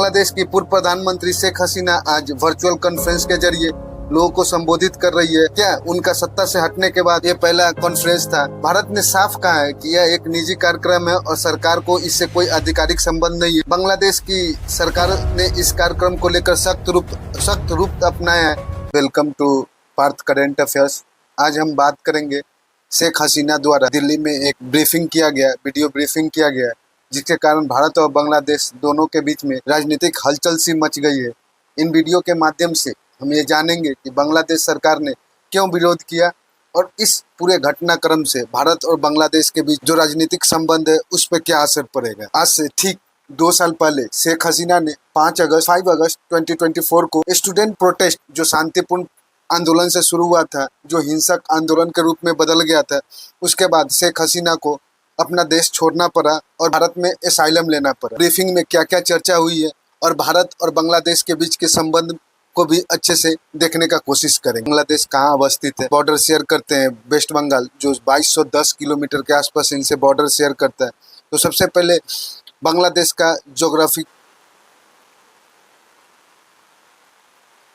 बांग्लादेश की पूर्व प्रधानमंत्री शेख हसीना आज वर्चुअल कॉन्फ्रेंस के जरिए लोगों को संबोधित कर रही है। क्या उनका सत्ता से हटने के बाद ये पहला कॉन्फ्रेंस था? भारत ने साफ कहा है कि यह एक निजी कार्यक्रम है और सरकार को इससे कोई आधिकारिक संबंध नहीं है। बांग्लादेश की सरकार ने इस कार्यक्रम को लेकर सख्त रूप अपनाया है। Welcome to Parth current affairs. आज हम बात करेंगे शेख हसीना द्वारा दिल्ली में एक ब्रीफिंग किया गया, वीडियो ब्रीफिंग किया गया, जिसके कारण भारत और बांग्लादेश दोनों के बीच में राजनीतिक हलचल सी मच गई है। इन वीडियो के माध्यम से हम ये जानेंगे कि बांग्लादेश सरकार ने क्यों विरोध किया और इस पूरे घटनाक्रम से भारत और बांग्लादेश के बीच जो राजनीतिक संबंध है उस पर क्या असर पड़ेगा। आज से ठीक 2 साल पहले शेख हसीना ने 5 अगस्त 2024 को स्टूडेंट प्रोटेस्ट, जो शांतिपूर्ण आंदोलन से शुरू हुआ था, जो हिंसक आंदोलन के रूप में बदल गया था, उसके बाद शेख हसीना को अपना देश छोड़ना पड़ा और भारत में एसाइलम लेना पड़ा। ब्रीफिंग में क्या क्या चर्चा हुई है और भारत और बांग्लादेश के बीच के संबंध को भी अच्छे से देखने का कोशिश करेंगे। बांग्लादेश कहाँ अवस्थित है? बॉर्डर शेयर करते हैं वेस्ट बंगाल, जो 2210 किलोमीटर के आसपास इनसे बॉर्डर शेयर करता है। तो सबसे पहले बांग्लादेश का ज्योग्राफी,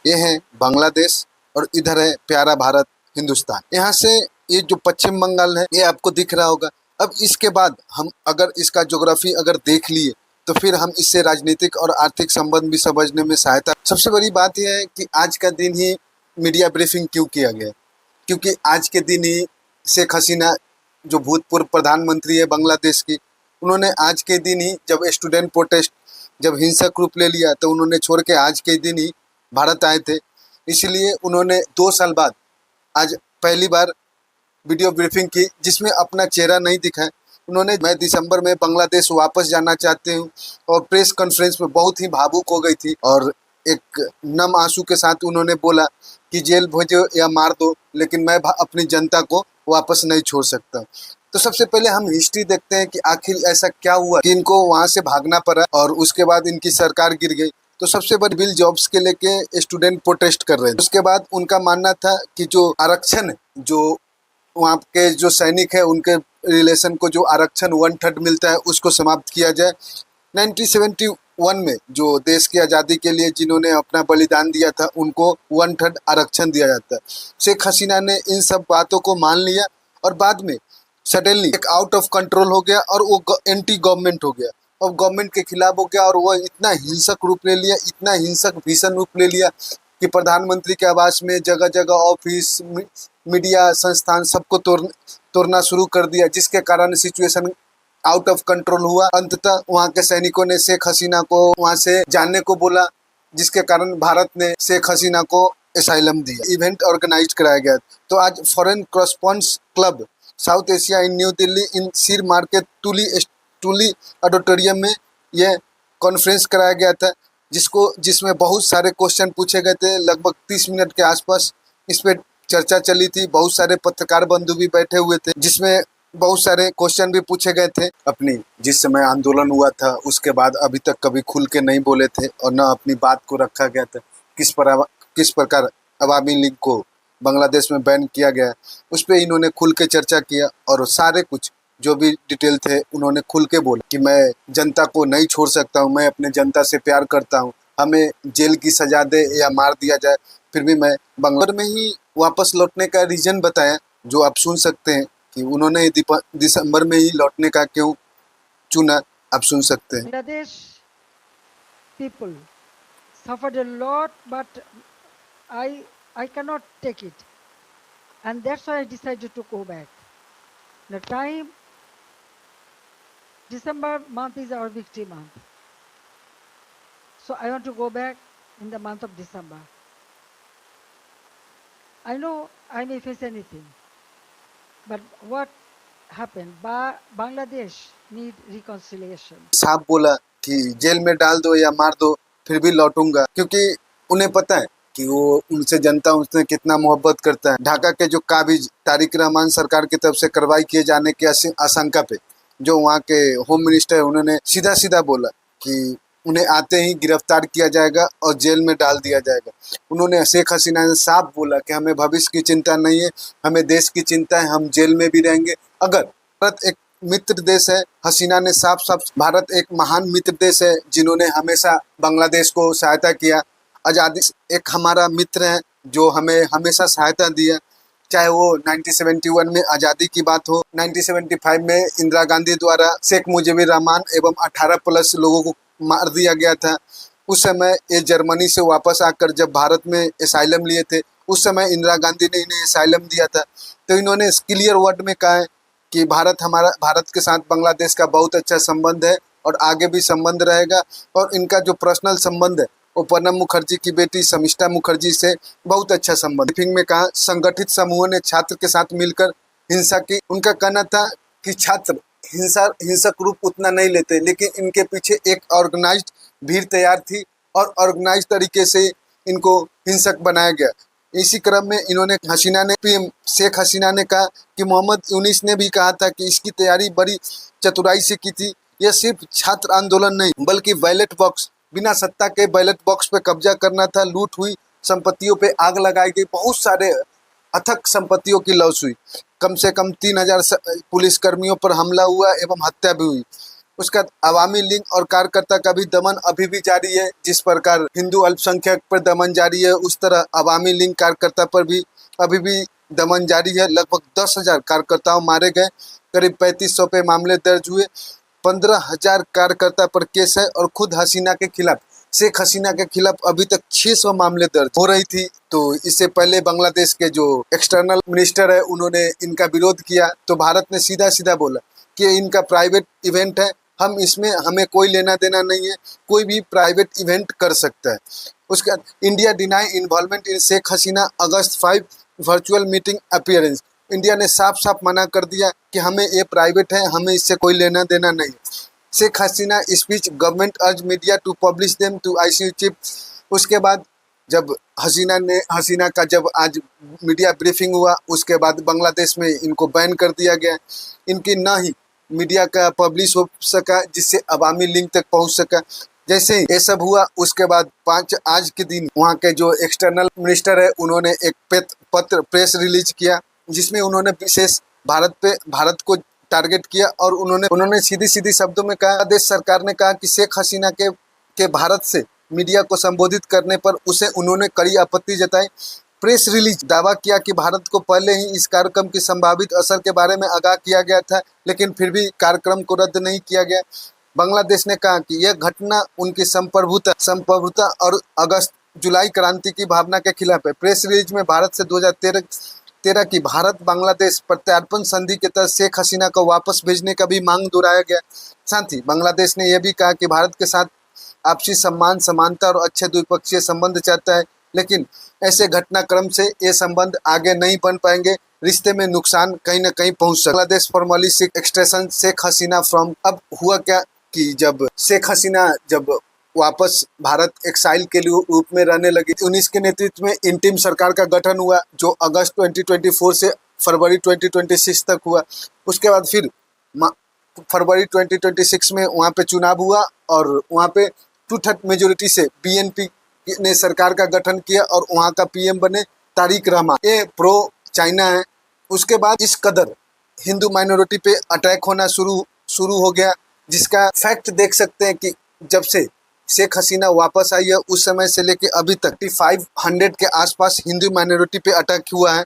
ये है बांग्लादेश और इधर है प्यारा भारत हिंदुस्तान। यहाँ से ये जो पश्चिम बंगाल है ये आपको दिख रहा होगा। अब इसके बाद हम अगर इसका ज्योग्राफी अगर देख लिए तो फिर हम इससे राजनीतिक और आर्थिक संबंध भी समझने में सहायता। सबसे बड़ी बात यह है कि आज का दिन ही मीडिया ब्रीफिंग क्यों किया गया, क्योंकि आज के दिन ही शेख हसीना, जो भूतपूर्व प्रधानमंत्री है बांग्लादेश की, उन्होंने आज के दिन ही, जब स्टूडेंट प्रोटेस्ट जब हिंसक रूप ले लिया, तो उन्होंने छोड़ के आज के दिन ही भारत आए थे। इसलिए उन्होंने 2 साल बाद आज पहली बार वीडियो ब्रीफिंग की, जिसमें अपना चेहरा नहीं दिखाया। उन्होंने, मैं दिसंबर में बांग्लादेश वापस जाना चाहती हूँ, और प्रेस कॉन्फ्रेंस में बहुत ही भावुक हो गई थी और एक नम आंसू के साथ उन्होंने बोला कि जेल भेजो या मार दो, लेकिन मैं अपनी जनता को वापस नहीं छोड़ सकता। तो सबसे पहले हम हिस्ट्री देखते हैं कि आखिर ऐसा क्या हुआ कि इनको वहाँ से भागना पड़ा और उसके बाद इनकी सरकार गिर गई। तो सबसे बड़ी बिल जॉब्स के लेके स्टूडेंट प्रोटेस्ट कर रहे हैं। उसके बाद उनका मानना था कि जो आरक्षण, जो वहाँ के जो सैनिक है उनके रिलेशन को जो आरक्षण 1/3 मिलता है उसको समाप्त किया जाए। 1971 में जो देश की आज़ादी के लिए जिन्होंने अपना बलिदान दिया था उनको 1/3 आरक्षण दिया जाता है। शेख हसीना ने इन सब बातों को मान लिया और बाद में सडनली एक आउट ऑफ कंट्रोल हो गया और वो एंटी गवर्नमेंट हो गया और गवर्नमेंट के खिलाफ हो गया और वो इतना हिंसक रूप ले लिया, इतना हिंसक भीषण रूप ले लिया कि प्रधानमंत्री के आवास में जगह जगह ऑफिस, मीडिया संस्थान सबको तोड़ना शुरू कर दिया, जिसके कारण सिचुएशन आउट ऑफ कंट्रोल हुआ। अंततः वहाँ के सैनिकों ने शेख हसीना को वहाँ से जाने को बोला, जिसके कारण भारत ने शेख हसीना को एसाइलम दिया। इवेंट ऑर्गेनाइज कराया गया। तो आज foreign correspondents club South Asia in New Delhi in Sir Mark Tully auditorium में यह कॉन्फ्रेंस कराया गया था, जिसमें बहुत सारे क्वेश्चन पूछे गए थे। लगभग 30 मिनट के आसपास इस पे चर्चा चली थी। बहुत सारे पत्रकार बंधु भी बैठे हुए थे, जिसमें बहुत सारे क्वेश्चन भी पूछे गए थे। अपनी जिस समय आंदोलन हुआ था उसके बाद अभी तक कभी खुल के नहीं बोले थे और न अपनी बात को रखा गया था। किस प्रकार अवामी लीग को बांग्लादेश में बैन किया गया, उस पर इन्होंने खुल के चर्चा किया और सारे कुछ जो भी डिटेल थे उन्होंने खुल के बोला कि मैं जनता को नहीं छोड़ सकता हूँ, मैं अपने जनता से प्यार करता हूँ, हमें जेल की सजा दे या मार दिया जाए फिर भी मैं बांग्लादेश में ही वापस लौटने का रीजन बताया, जो आप सुन सकते हैं कि उन्होंने दिसंबर में ही लौटने का क्यों चुना, आप सुन सकते हैं। Bangladesh people suffered a lot, but I cannot take it, and that's why I decided to go back. The time December month is our victory month, so I want to go back in the month of December. I know I may face anything, but what happened? Bangladesh need reconciliation. साफ बोला कि jail में डाल दो या मार दो फिर भी लौटूंगा, क्योंकि उन्हें पता है कि वो उनसे जनता उनसे कितना मोहब्बत करता है। ढाका के जो काबिज तारिक रहमान सरकार की तरफ से कार्रवाई किए जाने की आशंका पे जो वहाँ के होम मिनिस्टर है उन्होंने सीधा बोला कि उन्हें आते ही गिरफ्तार किया जाएगा और जेल में डाल दिया जाएगा। उन्होंने, शेख हसीना ने साफ बोला कि हमें भविष्य की चिंता नहीं है, हमें देश की चिंता है, हम जेल में भी रहेंगे। अगर भारत एक मित्र देश है। हसीना ने साफ साफ, भारत एक महान मित्र देश है जिन्होंने हमेशा बांग्लादेश को सहायता किया। आज़ादी एक हमारा मित्र है जो हमें हमेशा सहायता दी है, चाहे वो 1971 में आज़ादी की बात हो, 1975 में इंदिरा गांधी द्वारा शेख मुजीबुर रहमान एवं 18 प्लस लोगों को मार दिया गया था। उस समय ये जर्मनी से वापस आकर जब भारत में एसाइलम लिए थे, उस समय इंदिरा गांधी ने इन्हें एसाइलम दिया था। तो इन्होंने क्लियर वर्ड में कहा है कि भारत के साथ बांग्लादेश का बहुत अच्छा संबंध है और आगे भी संबंध रहेगा। और इनका जो पर्सनल संबंध है वो प्रणब मुखर्जी की बेटी शमिष्ठा मुखर्जी से बहुत अच्छा संबंध। ब्रीफिंग में कहा, संगठित समूहों ने छात्र के साथ मिलकर हिंसा की। उनका कहना था कि छात्र हिंसक रूप उतना नहीं लेते, लेकिन इनके पीछे एक ऑर्गेनाइज्ड भीड़ तैयार थी और ऑर्गेनाइज तरीके से इनको हिंसक बनाया गया। इसी क्रम में इन्होंने पीएम शेख हसीना ने कहा कि मोहम्मद यूनिस ने भी कहा था कि इसकी तैयारी बड़ी चतुराई से की थी। यह सिर्फ छात्र आंदोलन नहीं बल्कि बैलेट बॉक्स, बिना सत्ता के बैलेट बॉक्स पे कब्जा करना था। लूट हुई संपत्तियों पे आग लगाई गई, बहुत सारे अथक संपत्तियों की लॉस हुई। कम से कम 3000 पुलिसकर्मियों पर हमला हुआ एवं हत्या भी हुई। उसका अवामी लीग और कार्यकर्ता का भी दमन अभी भी जारी है। जिस प्रकार हिंदू अल्पसंख्यक पर दमन जारी है, उस तरह अवामी लीग कार्यकर्ता पर भी अभी भी दमन जारी है। लगभग 10,000 कार्यकर्ताओं मारे गए, करीब 3500 पे मामले दर्ज हुए, 15,000 कार्यकर्ता पर केस है और खुद हसीना के खिलाफ, शेख हसीना के खिलाफ अभी तक 600 मामले दर्ज हो रही थी। तो इससे पहले बांग्लादेश के जो एक्सटर्नल मिनिस्टर है उन्होंने इनका विरोध किया, तो भारत ने सीधा सीधा बोला कि इनका प्राइवेट इवेंट है, हमें कोई लेना देना नहीं है, कोई भी प्राइवेट इवेंट कर सकता है। उसके बाद India deny involvement in Sheikh Hasina August 5 virtual meeting appearance. India ने साफ साफ मना कर दिया कि हमें ये प्राइवेट है, हमें इससे कोई लेना देना नहीं। Sheikh Hasina speech, government urge media to publish them to ICU chief. उसके बाद जब हसीना का जब आज मीडिया ब्रीफिंग हुआ, उसके बाद बांग्लादेश में इनको बैन कर दिया गया। इनकी ना ही मीडिया का पब्लिश हो सका जिससे अवामी लिंक तक पहुंच सका। जैसे ये सब हुआ, उसके बाद आज के दिन वहाँ के जो एक्सटर्नल मिनिस्टर है उन्होंने एक पत्र प्रेस रिलीज किया जिसमें उन्होंने विशेष भारत को टारगेट किया और उन्होंने सीधी सीधी शब्दों में कहा, देश सरकार ने कहा कि शेख हसीना के भारत से मीडिया को संबोधित करने पर उसे उन्होंने कड़ी आपत्ति जताई। प्रेस रिलीज दावा किया कि भारत को पहले ही इस कार्यक्रम की संभावित असर के बारे में आगाह किया गया था, लेकिन फिर भी कार्यक्रम को रद्द नहीं किया गया। बांग्लादेश ने कहा कि यह घटना उनकी संप्रभुता और अगस्त जुलाई क्रांति की भावना के खिलाफ है। प्रेस रिलीज में भारत से 2013 की भारत बांग्लादेश प्रत्यार्पण संधि के तहत शेख हसीना को वापस भेजने का भी मांग दोहराया गया। साथ ही बांग्लादेश ने यह भी कहा कि भारत के साथ आपसी सम्मान, समानता और अच्छे द्विपक्षीय संबंध चाहता है, लेकिन ऐसे घटनाक्रम से ये संबंध आगे नहीं बन पाएंगे, रिश्ते में नुकसान कहीं न कहीं पहुंच सकता है। Bangladesh formally seek extradition Sheikh Hasina from. अब हुआ क्या कि जब शेख हसीना वापस भारत एक्साइल के रूप में रहने लगी, 19 के नेतृत्व में इंटीम सरकार का गठन हुआ जो अगस्त 2024 से फरवरी 2026 तक हुआ। उसके बाद फिर फरवरी 2026 में वहाँ पे चुनाव हुआ और वहाँ पे 2/3 मेजोरिटी से बीएनपी ने सरकार का गठन किया और वहाँ का पीएम बने तारिक रहमान। ये प्रो चाइना है। उसके बाद इस कदर हिंदू माइनॉरिटी पे अटैक होना शुरू हो गया, जिसका फैक्ट देख सकते हैं कि जब से शेख हसीना वापस आई है उस समय से लेके अभी तक 500 के आसपास हिंदू माइनॉरिटी पे अटैक हुआ है।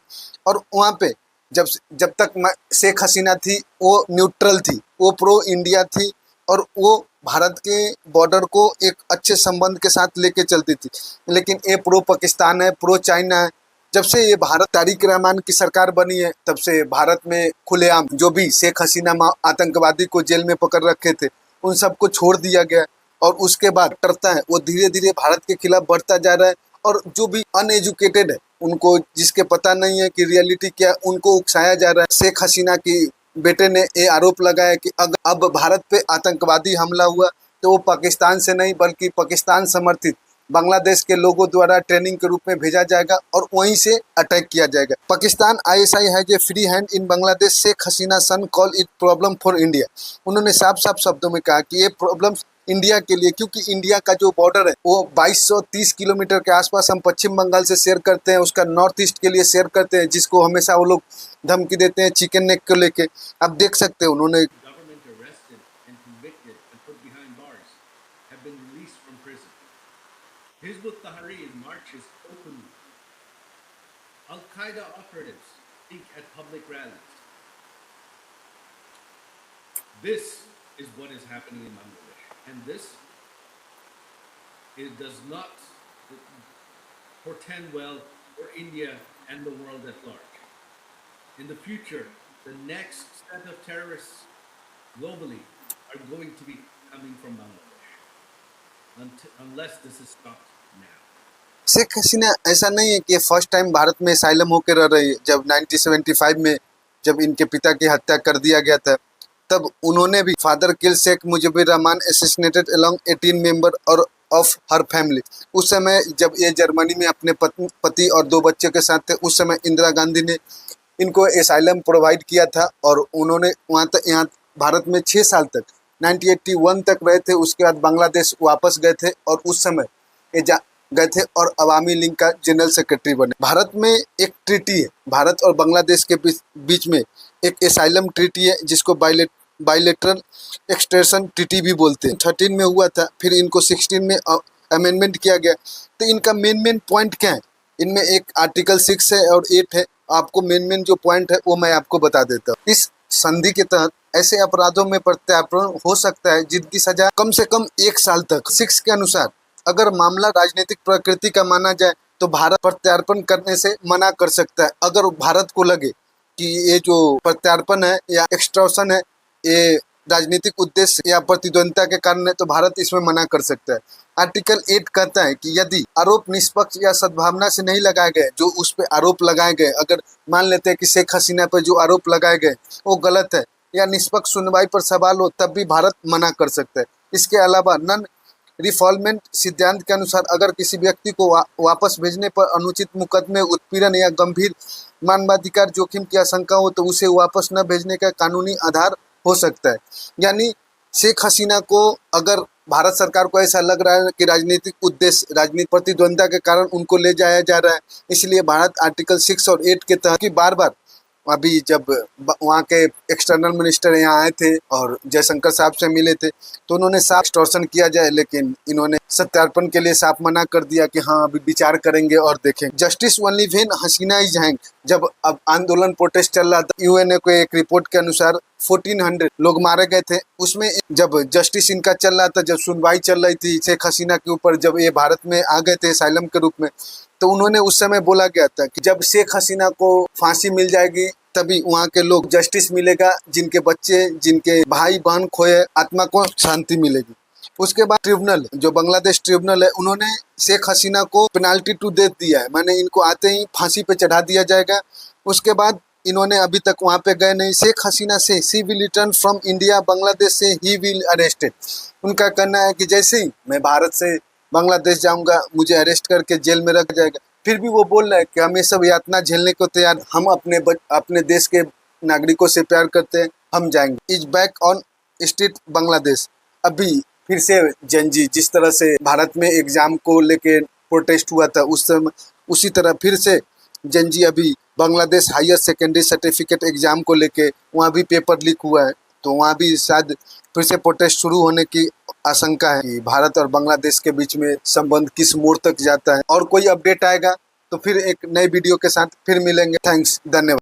और वहाँ पे जब तक शेख हसीना थी वो न्यूट्रल थी, वो प्रो इंडिया थी और वो भारत के बॉर्डर को एक अच्छे संबंध के साथ लेके चलती थी। लेकिन ये प्रो पाकिस्तान है, प्रो चाइना है। जब से ये भारत तारिक रहमान की सरकार बनी है तब से भारत में खुलेआम जो भी शेख हसीना आतंकवादी को जेल में पकड़ रखे थे उन सबको छोड़ दिया गया और उसके बाद डरता है वो धीरे धीरे भारत के खिलाफ बढ़ता जा रहा है। और जो भी अनएजुकेटेड है, उनको जिसके पता नहीं है कि रियलिटी क्या, उनको उकसाया जा रहा है। शेख हसीना की बेटे ने ये आरोप लगाया कि अब भारत पे आतंकवादी हमला हुआ तो वो पाकिस्तान से नहीं बल्कि पाकिस्तान समर्थित बांग्लादेश के लोगों द्वारा ट्रेनिंग के रूप में भेजा जाएगा और वहीं से अटैक किया जाएगा। Pakistan ISI has a free hand in Bangladesh, Sheikh Hasina son call it problem for India. उन्होंने साफ साफ शब्दों में कहा कि ये प्रॉब्लम इंडिया के लिए, क्योंकि इंडिया का जो बॉर्डर है वो 2230 किलोमीटर के आसपास हम पश्चिम बंगाल से शेयर करते हैं, उसका नॉर्थ ईस्ट के लिए शेयर करते हैं, जिसको हमेशा वो लोग धमकी देते हैं चिकन नेक को लेके। आप देख सकते हैं उन्होंने Hizb ut-Tahrir marches openly. Al-Qaeda operatives speak at public rallies. This is what is happening in Bangladesh, and this does not portend well for India and the world at large. In the future, the next set of terrorists globally are going to be coming from Bangladesh, unless this is stopped now. Sheikh Hasina ऐसा नहीं है कि first time Bharat में asylum होकर रह रही है। जब 1975 में जब इनके पिता की हत्या कर दिया गया था, तब उन्होंने भी father kill Sheikh Mujibur Rahman assassinated along 18 member और ऑफ हर फैमिली। उस समय जब ये जर्मनी में अपने पति और 2 बच्चे के साथ थे, उस समय इंदिरा गांधी ने इनको असाइलम प्रोवाइड किया था और उन्होंने यहाँ भारत में 6 साल तक 1981 तक रहे थे। उसके बाद बांग्लादेश वापस गए थे और उस समय ये गए थे और अवामी लीग का जनरल सेक्रेटरी बने। भारत में एक ट्रीटी है, भारत और बांग्लादेश के बीच में एक असाइलम ट्रीटी है जिसको बायलेटरल एक्सटेंशन ट्रीटी भी बोलते हैं। 13 में हुआ था, फिर इनको 16 में अमेंडमेंट किया गया। तो इनका मेन पॉइंट क्या है? इनमें एक आर्टिकल 6 है और 8 है। आपको मेन जो पॉइंट है वो मैं आपको बता देता हूँ। इस संधि के तहत ऐसे अपराधों में प्रत्यार्पण हो सकता है जिनकी सजा कम से कम 1 साल तक। 6 के अनुसार अगर मामला राजनीतिक प्रकृति का माना जाए तो भारत प्रत्यार्पण करने से मना कर सकता है। अगर भारत को लगे कि ये जो प्रत्यार्पण है या एक्सटॉर्शन है ये राजनीतिक उद्देश्य या प्रतिद्वंदिता के कारण है, तो भारत इसमें मना कर सकता है। आर्टिकल 8 कहता है कि यदि आरोप निष्पक्ष या सद्भावना से नहीं लगाए गए, जो उस पे आरोप लगाए गए, अगर मान लेते हैं कि शेख हसीना पर जो आरोप लगाए गए वो गलत है या निष्पक्ष सुनवाई पर सवाल हो, तब भी भारत मना कर सकता है। इसके अलावा नॉन रिफॉल्मेंट सिद्धांत के अनुसार अगर किसी व्यक्ति को वापस भेजने पर अनुचित मुकदमे, उत्पीड़न या गंभीर मानवाधिकार जोखिम की आशंका हो तो उसे वापस न भेजने का कानूनी आधार हो सकता है। यानी शेख हसीना को अगर भारत सरकार को ऐसा लग रहा है कि राजनीतिक उद्देश्य, राजनीतिक प्रतिद्वंदिता के कारण उनको ले जाया जा रहा है, इसलिए भारत आर्टिकल 6 और 8 के तहत की बार अभी जब वहाँ के एक्सटर्नल मिनिस्टर यहाँ आए थे और जयशंकर साहब से मिले थे तो उन्होंने साफ एक्सटॉर्शन किया जाए, लेकिन इन्होंने सत्यार्पण के लिए साफ मना कर दिया कि हाँ अभी विचार करेंगे और देखेंगे। Justice only when Hasina is hang, जब अब आंदोलन प्रोटेस्ट चल रहा था, यूएनए को एक रिपोर्ट के अनुसार 1400 लोग मारे गए थे। उसमें जब जस्टिस इनका चल रहा था, जब सुनवाई चल रही थी शेख हसीना के ऊपर, जब ये भारत में आ गए थे असाइलम के रूप में, तो उन्होंने उस समय बोला गया था कि जब शेख हसीना को फांसी मिल जाएगी तभी वहाँ के लोग जस्टिस मिलेगा, जिनके बच्चे, जिनके भाई बहन खोए आत्मा को शांति मिलेगी। उसके बाद ट्रिब्यूनल, जो बांग्लादेश ट्रिब्यूनल है, उन्होंने शेख हसीना को पेनाल्टी टू डेथ दिया है, माने इनको आते ही फांसी पे चढ़ा दिया जाएगा। उसके बाद इन्होंने अभी तक वहाँ पे गए नहीं। शेख हसीना से she will return from India, Bangladesh से ही विल अरेस्टेड। उनका कहना है कि जैसे ही मैं भारत से बांग्लादेश जाऊंगा मुझे अरेस्ट करके जेल में रख जाएगा। फिर भी वो बोल रहा है कि हम ये सब यातना झेलने को तैयार, हम अपने देश के नागरिकों से प्यार करते हैं, हम जाएंगे। Is back on street Bangladesh. अभी फिर से जंजी, जिस तरह से भारत में एग्जाम को लेके प्रोटेस्ट हुआ था उस समय, उसी तरह फिर से जंजी अभी Bangladesh higher secondary certificate exam को लेके वहाँ भी पेपर लीक हुआ है, तो वहाँ भी शायद फिर से प्रोटेस्ट शुरू होने की आशंका है कि भारत और बांग्लादेश के बीच में संबंध किस मोड़ तक जाता है। और कोई अपडेट आएगा तो फिर एक नए वीडियो के साथ फिर मिलेंगे। थैंक्स, धन्यवाद।